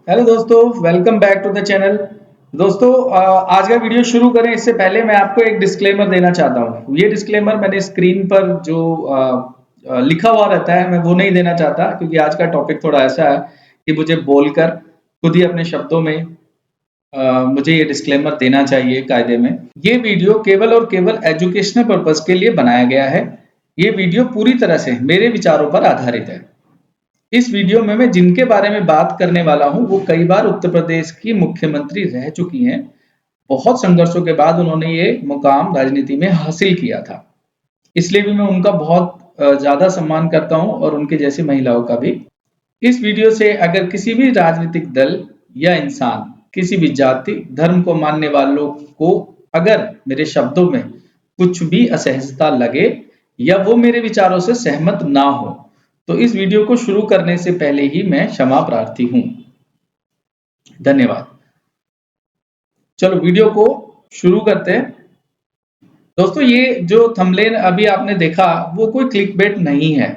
Hello दोस्तों, welcome back to the channel. दोस्तों, आज का वीडियो शुरू करें इससे पहले मैं आपको एक डिस्क्लेमर देना चाहता हूँ। ये डिस्क्लेमर मैंने स्क्रीन पर जो लिखा हुआ रहता है मैं वो नहीं देना चाहता, क्योंकि आज का टॉपिक थोड़ा ऐसा है कि मुझे बोलकर खुद ही अपने शब्दों में मुझे ये डिस्क्लेमर देना चाहिए कायदे में। ये वीडियो केवल और केवल एजुकेशनल पर्पज के लिए बनाया गया है। ये वीडियो पूरी तरह से मेरे विचारों पर आधारित है। इस वीडियो में मैं जिनके बारे में बात करने वाला हूं वो कई बार उत्तर प्रदेश की मुख्यमंत्री रह चुकी हैं। बहुत संघर्षों के बाद उन्होंने ये मुकाम राजनीति में हासिल किया था। इसलिए भी मैं उनका बहुत ज्यादा सम्मान करता हूं, और उनके जैसी महिलाओं का भी। इस वीडियो से अगर किसी भी राजनीतिक दल या इंसान, किसी भी जाति धर्म को मानने वालों को अगर मेरे शब्दों में कुछ भी असहजता लगे या वो मेरे विचारों से सहमत ना हो, तो इस वीडियो को शुरू करने से पहले ही मैं क्षमा प्रार्थी हूं। धन्यवाद। चलो वीडियो को शुरू करते हैं। दोस्तों, ये जो थंबनेल अभी आपने देखा वो कोई क्लिकबेट नहीं है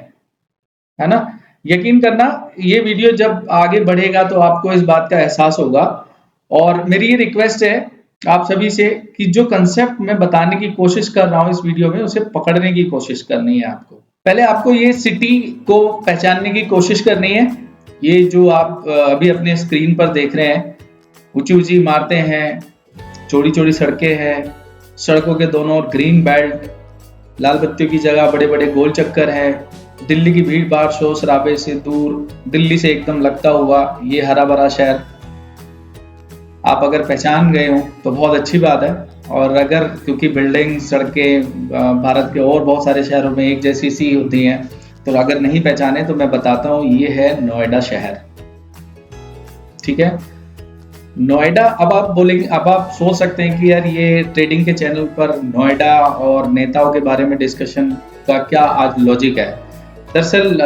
ना। यकीन करना, ये वीडियो जब आगे बढ़ेगा तो आपको इस बात का एहसास होगा। और मेरी ये रिक्वेस्ट है आप सभी से कि जो कंसेप्ट मैं बताने की कोशिश कर रहा हूं इस वीडियो में, उसे पकड़ने की कोशिश करनी है आपको। पहले आपको ये सिटी को पहचानने की कोशिश करनी है। ये जो आप अभी अपने स्क्रीन पर देख रहे हैं, ऊंची ऊंची इमारतें हैं, चौड़ी चौड़ी सड़कें हैं, सड़कों के दोनों ओर ग्रीन बेल्ट, लाल बत्तियों की जगह बड़े बड़े गोल चक्कर है, दिल्ली की भीड़ भाड़ शोर शराबे से दूर, दिल्ली से एकदम लगता हुआ ये हरा भरा शहर आप अगर पहचान गए हो तो बहुत अच्छी बात है। और अगर, क्योंकि बिल्डिंग सड़कें भारत के और बहुत सारे शहरों में एक जैसी सी होती हैं, तो अगर नहीं पहचाने तो मैं बताता हूँ, ये है नोएडा शहर। ठीक है, नोएडा। अब आप बोलेंगे, अब आप सोच सकते हैं कि यार ये ट्रेडिंग के चैनल पर नोएडा और नेताओं के बारे में डिस्कशन का क्या आज लॉजिक है। दरअसल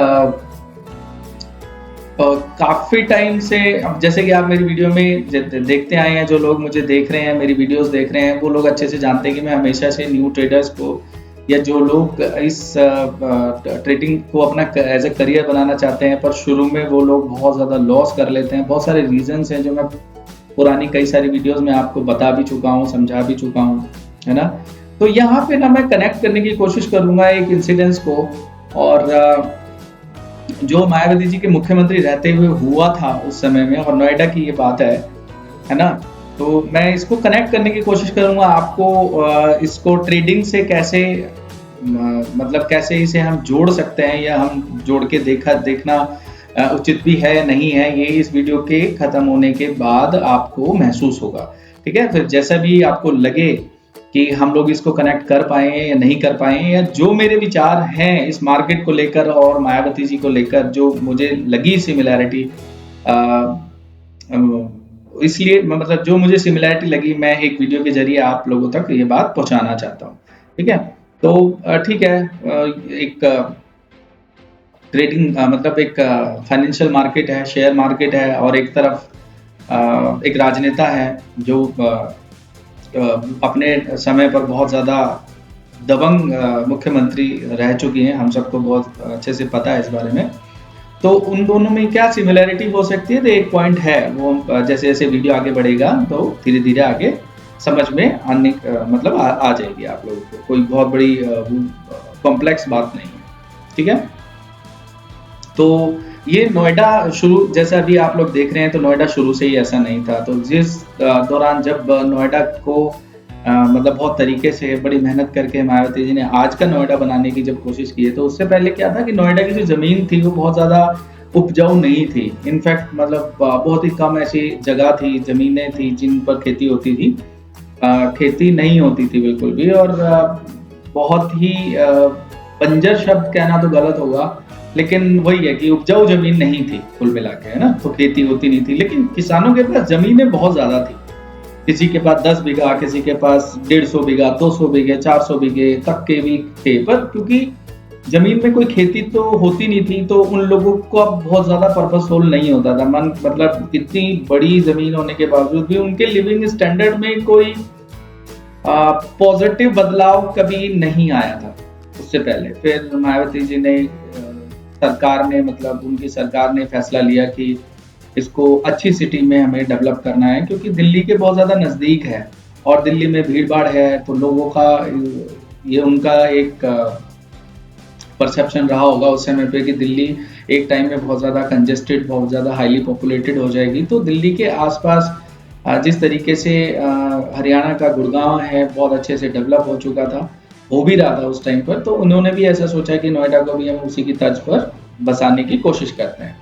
काफी टाइम से, अब जैसे कि आप मेरी वीडियो में देखते आए हैं, जो लोग मुझे देख रहे हैं, मेरी वीडियोस देख रहे हैं, वो लोग अच्छे से जानते हैं कि मैं हमेशा से न्यू ट्रेडर्स को या जो लोग इस ट्रेडिंग को अपना एज ए करियर बनाना चाहते हैं पर शुरू में वो लोग बहुत ज़्यादा लॉस कर लेते हैं। बहुत सारे रीजंस हैं जो मैं पुरानी कई सारी वीडियोस में आपको बता भी चुका हूँ, समझा भी चुका हूँ, है ना। तो यहाँ पे ना मैं कनेक्ट करने की कोशिश करूंगा एक इंसिडेंस को, और जो मायावती जी के मुख्यमंत्री रहते हुए हुआ था उस समय में, और नोएडा की ये बात है ना। तो मैं इसको कनेक्ट करने की कोशिश करूंगा आपको, इसको ट्रेडिंग से कैसे, मतलब कैसे इसे हम जोड़ सकते हैं या हम जोड़ के देखना उचित भी है नहीं है, ये इस वीडियो के खत्म होने के बाद आपको महसूस होगा। ठीक है, फिर जैसा भी आपको लगे कि हम लोग इसको कनेक्ट कर पाए या नहीं कर पाए, या जो मेरे विचार हैं इस मार्केट को लेकर और मायावती जी को लेकर जो मुझे लगी सिमिलैरिटी, इसलिए मतलब जो मुझे सिमिलैरिटी लगी, मैं एक वीडियो के जरिए आप लोगों तक ये बात पहुंचाना चाहता हूँ। ठीक है, तो ठीक है, एक ट्रेडिंग मतलब एक फाइनेंशियल मार्केट है, शेयर मार्केट है, और एक तरफ एक राजनेता है जो अपने समय पर बहुत ज़्यादा दबंग मुख्यमंत्री रह चुकी हैं। हम सबको बहुत अच्छे से पता है इस बारे में। तो उन दोनों में क्या सिमिलैरिटी हो सकती है, तो एक पॉइंट है वो, जैसे जैसे वीडियो आगे बढ़ेगा तो धीरे धीरे आगे समझ में आने मतलब आ जाएगी आप लोगों को। कोई बहुत बड़ी कॉम्प्लेक्स बात नहीं है। ठीक है, तो ये नोएडा शुरू, जैसा अभी आप लोग देख रहे हैं, तो नोएडा शुरू से ही ऐसा नहीं था। तो जिस दौरान जब नोएडा को मतलब बहुत तरीके से बड़ी मेहनत करके मायावती जी ने आज का नोएडा बनाने की जब कोशिश की है, तो उससे पहले क्या था कि नोएडा की जो जमीन थी वो बहुत ज़्यादा उपजाऊ नहीं थी। इनफैक्ट मतलब बहुत ही कम ऐसी जगह थी, जमीनें थी जिन पर खेती होती थी। खेती नहीं होती थी बिल्कुल भी, और बहुत ही बंजर शब्द कहना तो गलत होगा, लेकिन वही है कि उपजाऊ जमीन नहीं थी कुल मिला के, है ना। तो खेती होती नहीं थी, लेकिन किसानों के पास जमीनें बहुत ज्यादा थी। किसी के पास 10 बीघा, किसी के पास 150 बीघा, 200 बीघे, 400 बीघे तक के भी थे। पर क्योंकि जमीन में कोई खेती तो होती नहीं थी, तो उन लोगों को अब बहुत ज्यादा पर्पसफुल नहीं होता था। मतलब इतनी बड़ी जमीन होने के बावजूद भी उनके लिविंग स्टैंडर्ड में कोई पॉजिटिव बदलाव कभी नहीं आया था उससे पहले। फिर मायावती जी ने, सरकार ने, मतलब उनकी सरकार ने फैसला लिया कि इसको अच्छी सिटी में हमें डेवलप करना है, क्योंकि दिल्ली के बहुत ज़्यादा नज़दीक है और दिल्ली में भीड़ भाड़ है, तो लोगों का ये उनका एक परसेप्शन रहा होगा उस समय पे कि दिल्ली एक टाइम में बहुत ज़्यादा कंजेस्टेड, बहुत ज़्यादा हाईली पॉपुलेटेड हो जाएगी। तो दिल्ली के आसपास जिस तरीके से हरियाणा का गुड़गांव है बहुत अच्छे से डेवलप हो चुका था, हो भी रहा था उस टाइम पर, तो उन्होंने भी ऐसा सोचा कि नोएडा को भी हम उसी की तर्ज पर बसाने की कोशिश करते हैं।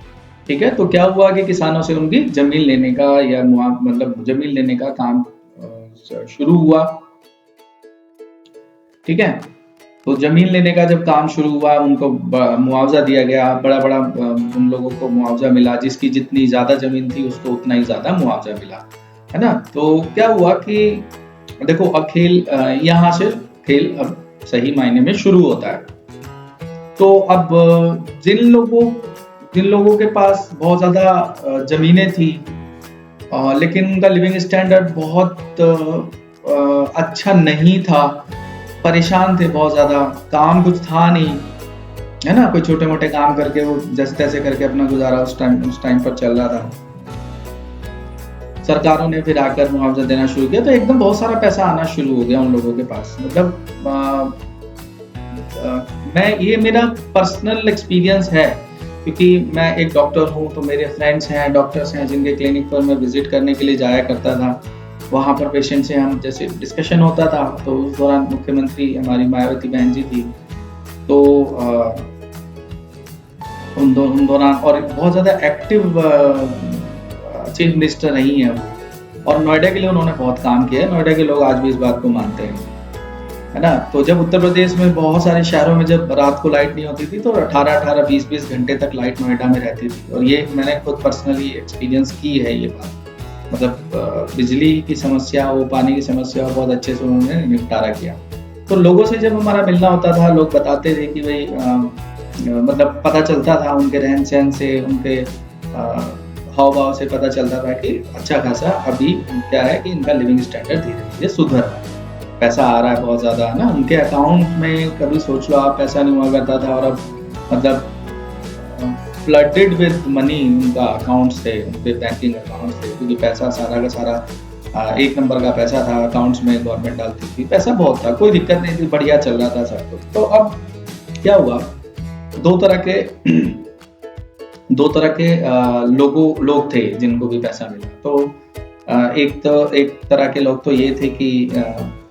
ठीक है, तो क्या हुआ कि किसानों से उनकी जमीन लेने का या मतलब जमीन लेने का काम शुरू हुआ। ठीक है, तो जमीन लेने का जब काम शुरू हुआ, उनको मुआवजा दिया गया, बड़ा बड़ा उन लोगों को मुआवजा मिला, जिसकी जितनी ज्यादा जमीन थी उसको उतना ही ज्यादा मुआवजा मिला, है ना। तो क्या हुआ कि देखो अब खेल यहाँ से खेल अब सही मायने में शुरू होता है। तो अब जिन लोगों के पास बहुत ज्यादा जमीनें थी, लेकिन उनका लिविंग स्टैंडर्ड बहुत अच्छा नहीं था, परेशान थे बहुत ज्यादा, काम कुछ था नहीं, है ना, कोई छोटे मोटे काम करके वो जैसे तैसे करके अपना गुजारा उस टाइम पर चल रहा था। सरकारों ने फिर आकर मुआवजा देना शुरू किया, तो एकदम बहुत सारा पैसा आना शुरू हो गया उन लोगों के पास। मतलब ये मेरा पर्सनल एक्सपीरियंस है, क्योंकि मैं एक डॉक्टर हूँ, तो मेरे फ्रेंड्स हैं, डॉक्टर्स हैं, जिनके क्लिनिक पर मैं विजिट करने के लिए जाया करता था। वहाँ पर पेशेंट से हम जैसे डिस्कशन होता था, तो उस दौरान मुख्यमंत्री हमारी मायावती बहन जी थी, तो उन दौरान और बहुत ज़्यादा एक्टिव चीफ मिनिस्टर रही हैं वो, और नोएडा के लिए उन्होंने बहुत काम किया है। नोएडा के लोग आज भी इस बात को मानते हैं, है ना। तो जब उत्तर प्रदेश में बहुत सारे शहरों में जब रात को लाइट नहीं होती थी, तो 18-18, 20-20 घंटे तक लाइट नोएडा में रहती थी, और ये मैंने खुद पर्सनली एक्सपीरियंस की है ये बात। मतलब बिजली की समस्या, वो पानी की समस्या बहुत अच्छे से उन्होंने निपटारा किया। तो लोगों से जब हमारा मिलना होता था, लोग बताते थे कि भाई मतलब पता चलता था उनके रहन सहन से, उनके हाव भाव से पता चलता था कि अच्छा खासा अभी क्या है कि इनका लिविंग स्टैंडर्ड धीरे धीरे सुधर रहा है, पैसा आ रहा है बहुत ज़्यादा, है ना। उनके अकाउंट में कभी सोच लो आप, पैसा नहीं हुआ करता था, और अब मतलब फ्लडेड विद मनी उनका अकाउंट्स थे, उनके बैंकिंग अकाउंट्स थे, क्योंकि पैसा सारा का सारा एक नंबर का पैसा था, अकाउंट्स में गवर्नमेंट डालती थी, पैसा बहुत था, कोई दिक्कत नहीं थी, बढ़िया चल रहा था सब कुछ। तो अब क्या हुआ, दो तरह के लोग थे जिनको भी पैसा मिला। तो एक तरह के लोग तो ये थे कि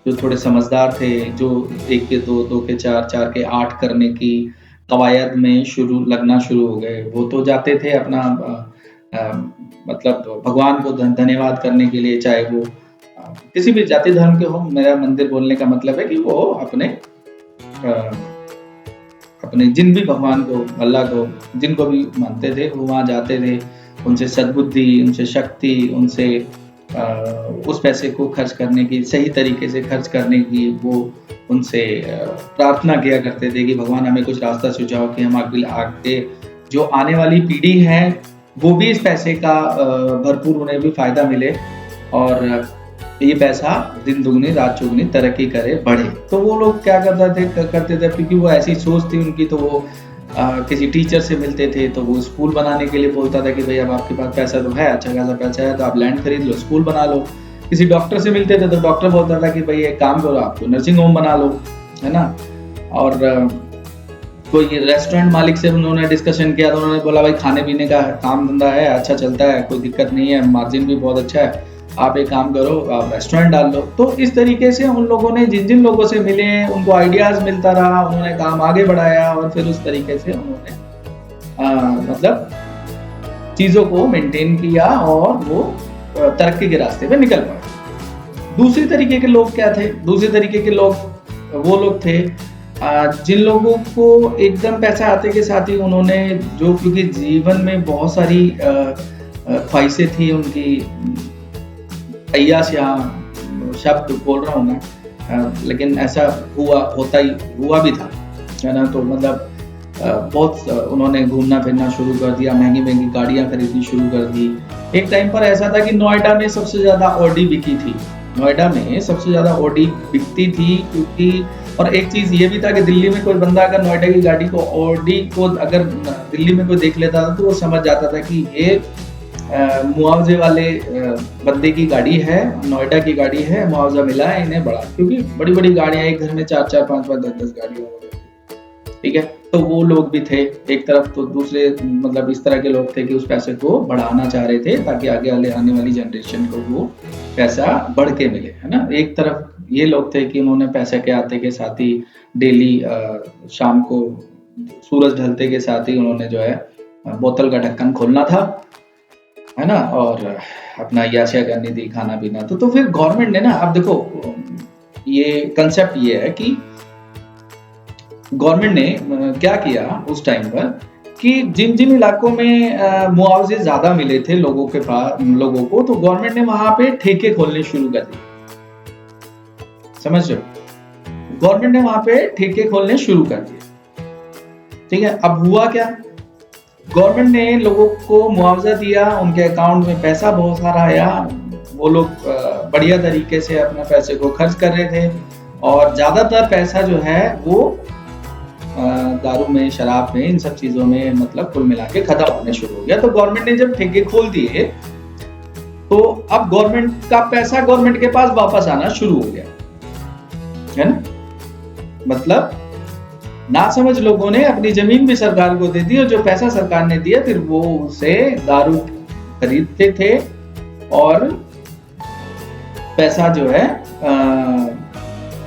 जो थोड़े समझदार थे, जो 1 के 2, 2 के 4, 4 के 8 करने की कवायद में लगना शुरू हो गए। वो तो जाते थे अपना मतलब भगवान को धन्यवाद करने के लिए, चाहे वो किसी भी जाति धर्म के हो। मेरा मंदिर बोलने का मतलब है कि वो अपने जिन भी भगवान को, अल्लाह को, जिनको भी मानते थे, वो वहाँ जाते थे, उनसे सद्बुद्धि, उनसे शक्ति, उनसे उस पैसे को खर्च करने की, सही तरीके से खर्च करने की वो उनसे प्रार्थना किया करते थे कि भगवान हमें कुछ रास्ता सुझाओ कि हम आगे जो आने वाली पीढ़ी है वो भी इस पैसे का भरपूर उन्हें भी फायदा मिले, और ये पैसा दिन दुगनी रात चौगुनी तरक्की करे, बढ़े। तो वो लोग क्या करते थे, क्योंकि वो ऐसी सोच थी उनकी, तो वो किसी टीचर से मिलते थे तो वो स्कूल बनाने के लिए बोलता था कि भाई अब आपके पास पैसा तो है, अच्छा खासा पैसा है, तो आप लैंड खरीद लो, स्कूल बना लो। किसी डॉक्टर से मिलते थे तो डॉक्टर बोलता था कि भाई एक काम करो, आपको नर्सिंग होम बना लो, है ना। और कोई रेस्टोरेंट मालिक से उन्होंने डिस्कशन किया, तो उन्होंने बोला भाई खाने पीने का काम धंधा है, अच्छा चलता है, कोई दिक्कत नहीं है, मार्जिन भी बहुत अच्छा है, आप एक काम करो, आप रेस्टोरेंट डाल लो। तो इस तरीके से उन लोगों ने जिन लोगों से मिले, उनको आइडियाज मिलता रहा, उन्होंने काम आगे बढ़ाया, और फिर उस तरीके से उन्होंने मतलब चीजों को मेंटेन किया और वो तरक्की के रास्ते पे निकल पाए। दूसरी तरीके के लोग क्या थे? दूसरे तरीके के लोग वो लोग थे जिन लोगों को एकदम पैसा आते के साथ ही उन्होंने जो, क्योंकि जीवन में बहुत सारी ख्वाहिशें थी उनकी, अय्याश यहाँ शब्द बोल रहा हूँ मैं, लेकिन ऐसा हुआ भी था, है ना। तो मतलब बहुत उन्होंने घूमना फिरना शुरू कर दिया, महंगी महंगी गाड़ियाँ खरीदनी शुरू कर दी। एक टाइम पर ऐसा था कि नोएडा में सबसे ज़्यादा ऑडी बिकी थी, नोएडा में सबसे ज़्यादा ऑडी बिकती थी, क्योंकि और एक चीज़ ये भी था कि दिल्ली में कोई बंदा अगर नोएडा की गाड़ी को, ऑडी को अगर दिल्ली में कोई देख लेता था तो वो समझ जाता था कि ये मुआवजे वाले बंदे की गाड़ी है, नोएडा की गाड़ी है, मुआवजा मिला है इन्हें बड़ा, क्योंकि बड़ी बड़ी गाड़ियां एक घर में 4-4 5-5 10-10 गाड़ियां हो गई, ठीक है। तो वो लोग भी थे एक तरफ, तो दूसरे मतलब इस तरह के लोग थे कि उस पैसे को बढ़ाना चाह रहे थे ताकि आगे आने वाली जनरेशन को वो पैसा बढ़ के मिले, है ना। एक तरफ ये लोग थे कि उन्होंने पैसे के आते के साथ ही डेली शाम को सूरज ढलते के साथ ही उन्होंने जो है बोतल का ढक्कन खोलना था, है ना, और अपना याशिया करनी थी, खाना पीना। तो फिर गवर्नमेंट ने ना, अब देखो ये कंसेप्ट ये है कि गवर्नमेंट ने क्या किया उस टाइम पर कि जिन जिन इलाकों में मुआवजे ज्यादा मिले थे लोगों के पास, लोगों को, तो गवर्नमेंट ने वहां पे ठेके खोलने शुरू कर दिए। समझ रहे हो, गवर्नमेंट ने वहां पे ठेके खोलने शुरू कर दिए, ठीक है। अब हुआ क्या, गवर्नमेंट ने लोगों को मुआवजा दिया, उनके अकाउंट में पैसा बहुत सारा आया, वो लोग बढ़िया तरीके से अपने पैसे को खर्च कर रहे थे, और ज्यादातर पैसा जो है वो दारू में, शराब में, इन सब चीजों में मतलब कुल मिला के खत्म होने शुरू हो गया। तो गवर्नमेंट ने जब ठेके खोल दिए तो अब गवर्नमेंट का पैसा गवर्नमेंट के पास वापस आना शुरू हो गया, है ना। मतलब ना समझ लोगों ने अपनी जमीन भी सरकार को दे दी, और जो पैसा सरकार ने दिया फिर वो उसे दारू खरीदते थे, और पैसा जो है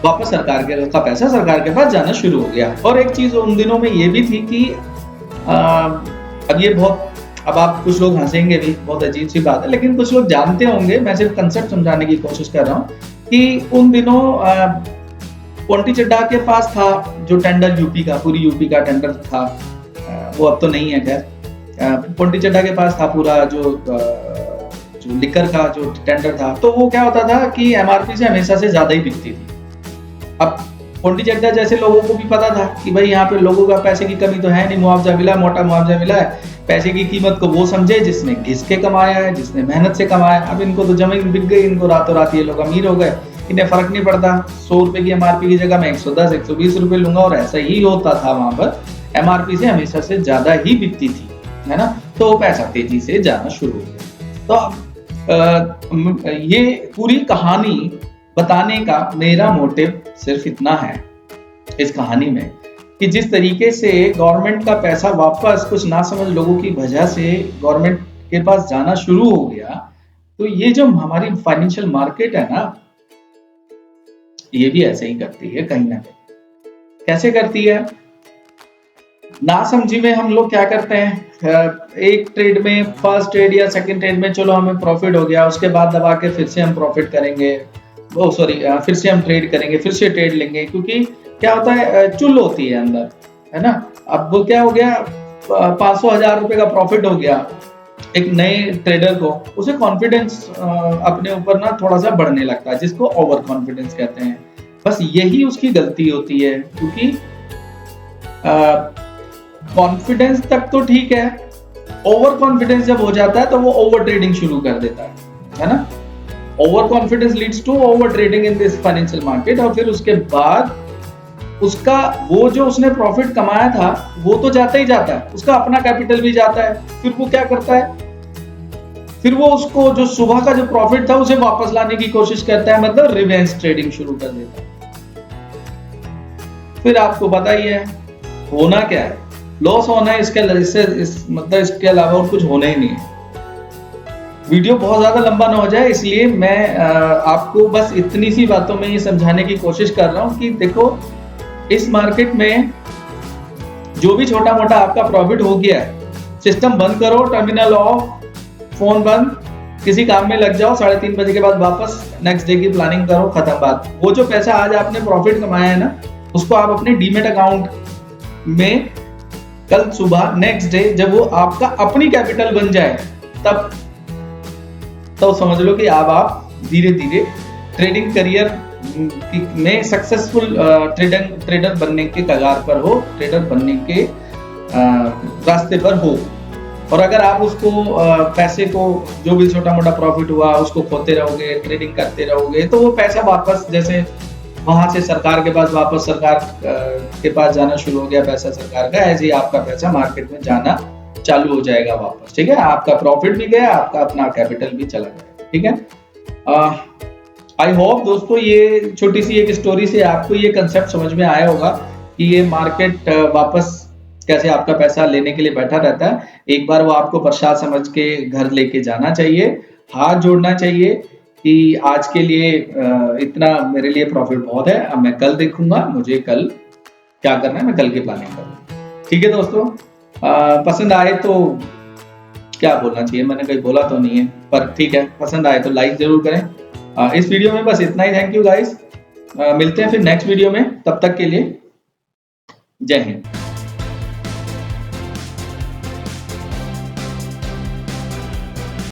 वापस सरकार का पैसा सरकार के पास जाना शुरू हो गया। और एक चीज उन दिनों में ये भी थी कि अब ये बहुत, अब आप कुछ लोग हंसेंगे भी, बहुत अजीब सी बात है, लेकिन कुछ लोग जानते होंगे, मैं सिर्फ कंसेप्ट समझाने की कोशिश कर रहा हूँ कि उन दिनों पोंटी चड्ढा के पास था जो टेंडर यूपी का, पूरी यूपी का टेंडर था, वो अब तो नहीं है खैर। पोंटी चड्ढा के पास था पूरा जो लिकर का जो टेंडर था, तो वो क्या होता था कि एमआरपी से हमेशा से ज्यादा ही बिकती थी। अब पोंटी चड्ढा जैसे लोगों को भी पता था कि भाई यहाँ पे लोगों का पैसे की कमी तो है नहीं, मुआवजा मिला, मोटा मुआवजा मिला है, पैसे की कीमत को वो समझे जिसने घिस के कमाया है, जिसने मेहनत से कमाया। अब इनको तो जमीन बिक गई, इनको रातों रात ये लोग अमीर हो गए, इन्हें फर्क नहीं पड़ता, 100 रुपए की एमआरपी की जगह मैं 110 120 रुपए लूंगा, और ऐसा ही होता था। वहां पर एमआरपी से हमेशा से ज्यादा ही बिकती थी, है ना, तो वो पैसा तेजी से जाना शुरू हो गया। तो ये पूरी कहानी बताने का मेरा मोटिव सिर्फ इतना है इस कहानी में कि जिस तरीके से गवर्नमेंट का पैसा वापस कुछ ना समझ लोगों की वजह से गवर्नमेंट के पास जाना शुरू हो गया, तो ये जो हमारी फाइनेंशियल मार्केट है ना, ये भी ऐसे ही करती है कहीं ना कहीं। कैसे करती है, ना समझी में हम लोग क्या करते हैं, एक ट्रेड में, फर्स्ट ट्रेड या सेकंड ट्रेड में चलो हमें प्रॉफिट हो गया, उसके बाद दबा के फिर से हम प्रॉफिट करेंगे, फिर से हम ट्रेड करेंगे, फिर से ट्रेड लेंगे, क्योंकि क्या होता है, चुल होती है अंदर, है ना। अब वो क्या हो गया, 500,000 रुपए का प्रॉफिट हो गया एक नए ट्रेडर को, उसे कॉन्फिडेंस अपने ऊपर ना थोड़ा सा बढ़ने लगता है, जिसको ओवर कॉन्फिडेंस कहते हैं। बस यही उसकी गलती होती है, क्योंकि कॉन्फिडेंस तक तो ठीक है, ओवर कॉन्फिडेंस जब हो जाता है तो वो ओवर ट्रेडिंग शुरू कर देता है ना। Overconfidence leads to overtrading in this financial market, और फिर उसके बाद उसका वो जो उसने प्रॉफिट कमाया था वो तो जाता ही जाता है, उसका अपना कैपिटल भी जाता है। फिर वो क्या करता है, फिर वो उसको जो सुबह का जो प्रॉफिट था उसे वापस लाने की कोशिश करता है, मतलब रिवेंज ट्रेडिंग शुरू कर देता है। फिर आपको पता ही है होना क्या है, लॉस होना है, इसके अलावा और कुछ होना ही नहीं है। वीडियो बहुत ज्यादा लंबा ना हो जाए, इसलिए मैं आपको बस इतनी सी बातों में ये समझाने की कोशिश कर रहा हूं कि देखो, इस मार्केट में जो भी छोटा मोटा आपका प्रॉफिट हो गया है, सिस्टम बंद करो, टर्मिनल ऑफ, फोन बंद, किसी काम में लग जाओ, 3:30 बजे के बाद वापस नेक्स्ट डे की प्लानिंग करो, खत्म बात। वो जो पैसा आज आपने प्रॉफिट कमाया है ना, उसको आप अपने डीमेट अकाउंट में कल सुबह नेक्स्ट डे जब वो आपका अपनी कैपिटल बन जाए तब तो समझ लो कि अब आप धीरे धीरे ट्रेडिंग करियर में सक्सेसफुल ट्रेडर बनने के कगार पर हो, ट्रेडर बनने के रास्ते पर हो। और अगर आप उसको पैसे को, जो भी छोटा मोटा प्रॉफिट हुआ उसको खोते रहोगे, ट्रेडिंग करते रहोगे, तो वो पैसा वापस जैसे वहां से सरकार के पास वापस सरकार के पास जाना शुरू हो गया पैसा सरकार का, ऐसे ही आपका पैसा मार्केट में जाना चालू हो जाएगा वापस। ठीक है, आपका प्रॉफिट भी गया, आपका अपना कैपिटल भी चला गया। ठीक है, आई होप दोस्तों ये छोटी सी एक स्टोरी से आपको ये कंसेप्ट समझ में आया होगा कि ये मार्केट वापस कैसे आपका पैसा लेने के लिए बैठा रहता है। एक बार वो आपको प्रसाद समझ के घर लेके जाना चाहिए, हाथ जोड़ना चाहिए कि आज के लिए इतना मेरे लिए प्रॉफिट बहुत है, अब मैं कल देखूंगा मुझे कल क्या करना है, मैं कल की प्लानिंग करूंगा। ठीक है दोस्तों, पसंद आए तो क्या बोलना चाहिए, मैंने कहीं बोला तो नहीं है, पर ठीक है, पसंद आए तो लाइक जरूर करें। इस वीडियो में बस इतना ही। थैंक यू गाइस, मिलते हैं फिर नेक्स्ट वीडियो में, तब तक के लिए जय हिंद।